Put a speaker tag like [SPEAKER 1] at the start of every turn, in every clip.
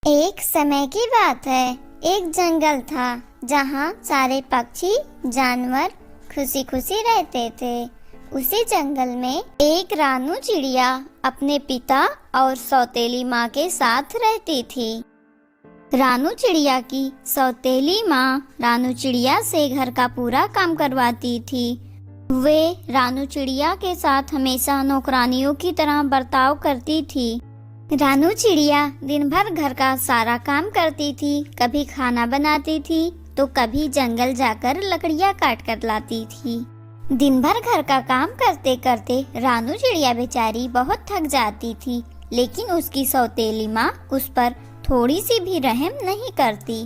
[SPEAKER 1] एक समय की बात है। एक जंगल था जहाँ सारे पक्षी जानवर खुशी खुशी रहते थे। उसी जंगल में एक रानू चिड़िया अपने पिता और सौतेली माँ के साथ रहती थी। रानू चिड़िया की सौतेली माँ रानू चिड़िया से घर का पूरा काम करवाती थी। वे रानू चिड़िया के साथ हमेशा नौकरानियों की तरह बर्ताव करती थी। रानू चिड़िया दिन भर घर का सारा काम करती थी। कभी खाना बनाती थी तो कभी जंगल जाकर लकड़ियाँ काट कर लाती थी। दिन भर घर का काम करते करते रानू चिड़िया बेचारी बहुत थक जाती थी, लेकिन उसकी सौतेली माँ उस पर थोड़ी सी भी रहम नहीं करती।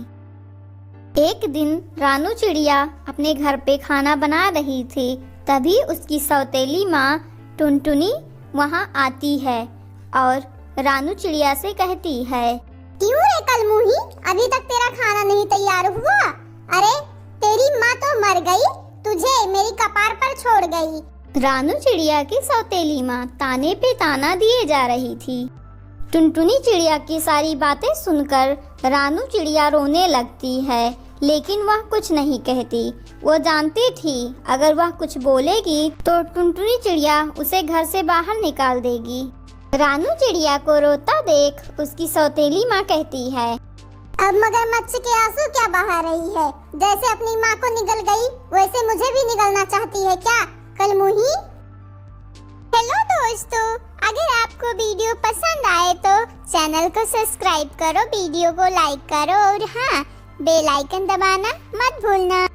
[SPEAKER 1] एक दिन रानू चिड़िया अपने घर पे खाना बना रही थी, तभी उसकी सौतेली माँ टुनटुनी वहाँ आती है और रानू चिड़िया से कहती है,
[SPEAKER 2] क्यों रे कलमुही, अभी तक तेरा खाना नहीं तैयार हुआ? अरे तेरी माँ तो मर गई, तुझे मेरी कपार पर छोड़ गई।
[SPEAKER 1] रानू चिड़िया की सौतेली माँ ताने पे ताना दिए जा रही थी। टुनटुनी चिड़िया की सारी बातें सुनकर रानू चिड़िया रोने लगती है, लेकिन वह कुछ नहीं कहती। वो जानती थी अगर वह कुछ बोलेगी तो टुनटुनी चिड़िया उसे घर से बाहर निकाल देगी। रानू चिड़िया को रोता देख उसकी सौतेली माँ कहती है,
[SPEAKER 2] अब मगरमच्छ के आंसू क्या बहा रही है? जैसे अपनी माँ को निगल गई वैसे मुझे भी निगलना चाहती है क्या कलमुही? हेलो दोस्तों, अगर आपको वीडियो पसंद आए तो चैनल को सब्सक्राइब करो, वीडियो को लाइक करो और हाँ, बेल आइकन दबाना मत भूलना।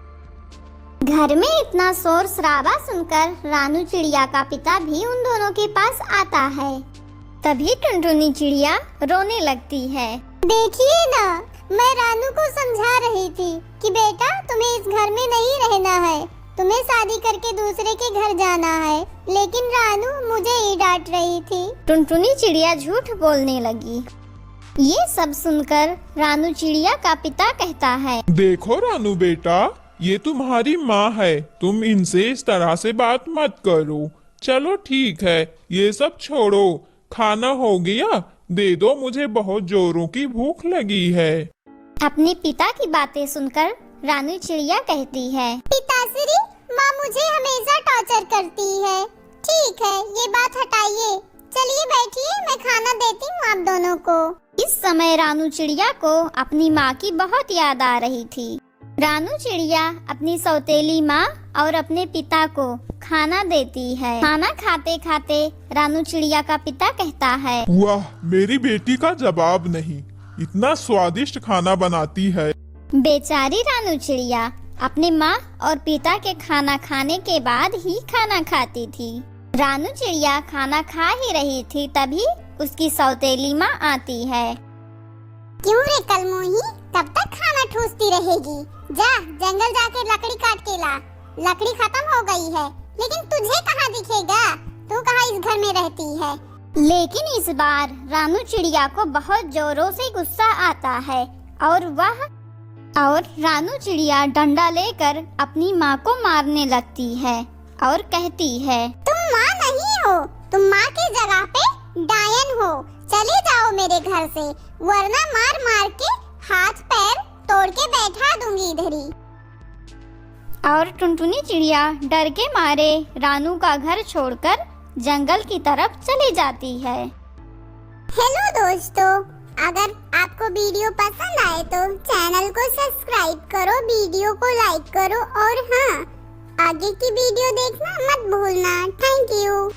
[SPEAKER 1] घर में इतना शोर शराबा सुनकर रानू चिड़िया का पिता भी उन दोनों के पास आता है। तभी टुनटुनी चिड़िया रोने लगती है।
[SPEAKER 2] देखिए ना, मैं रानू को समझा रही थी कि बेटा तुम्हें इस घर में नहीं रहना है, तुम्हें शादी करके दूसरे के घर जाना है, लेकिन रानू मुझे ही डांट रही थी।
[SPEAKER 1] टुनटुनी चिड़िया झूठ बोलने लगी। ये सब सुनकर रानू चिड़िया का पिता कहता है,
[SPEAKER 3] देखो रानू बेटा, ये तुम्हारी माँ है, तुम इनसे इस तरह से बात मत करो। चलो ठीक है, ये सब छोड़ो, खाना हो गया? दे दो, मुझे बहुत जोरों की भूख लगी है।
[SPEAKER 1] अपने पिता की बातें सुनकर रानू चिड़िया कहती है,
[SPEAKER 2] पिताश्री, माँ मुझे हमेशा टॉर्चर करती है। ठीक है, ये बात हटाइए, चलिए बैठिए, मैं खाना देती हूँ आप दोनों को।
[SPEAKER 1] इस समय रानू चिड़िया को अपनी माँ की बहुत याद आ रही थी। रानू चिड़िया अपनी सौतेली माँ और अपने पिता को खाना देती है। खाना खाते खाते रानू चिड़िया का पिता कहता है,
[SPEAKER 3] वाह, मेरी बेटी का जवाब नहीं, इतना स्वादिष्ट खाना बनाती है।
[SPEAKER 1] बेचारी रानू चिड़िया अपने माँ और पिता के खाना खाने के बाद ही खाना खाती थी। रानू चिड़िया खाना खा ही रही थी, तभी उसकी सौतेली माँ आती है।
[SPEAKER 2] क्यों रे कलमुही, कब तक खाना ठूसती रहेगी? जा जंगल जाके लकड़ी काट के ला, लकड़ी खत्म हो गई है। लेकिन तुझे कहाँ दिखेगा, तू कहाँ इस घर में रहती है?
[SPEAKER 1] लेकिन इस बार रानू चिड़िया को बहुत जोरों से गुस्सा आता है और रानू चिड़िया डंडा लेकर अपनी माँ को मारने लगती है और कहती है,
[SPEAKER 2] तुम माँ नहीं हो, तुम माँ की जगह पे डायन हो। चले जाओ मेरे घर से, वरना मार मार के हाथ पैर तोड़ के बैठा दूंगी इधर ही।
[SPEAKER 1] और टुनटुनी चिड़िया डर के मारे रानू का घर छोड़कर जंगल की तरफ चली जाती है।
[SPEAKER 2] हेलो दोस्तों, अगर आपको वीडियो पसंद आए तो चैनल को सब्सक्राइब करो, वीडियो को लाइक करो और हाँ, आगे की वीडियो देखना मत भूलना। Thank you.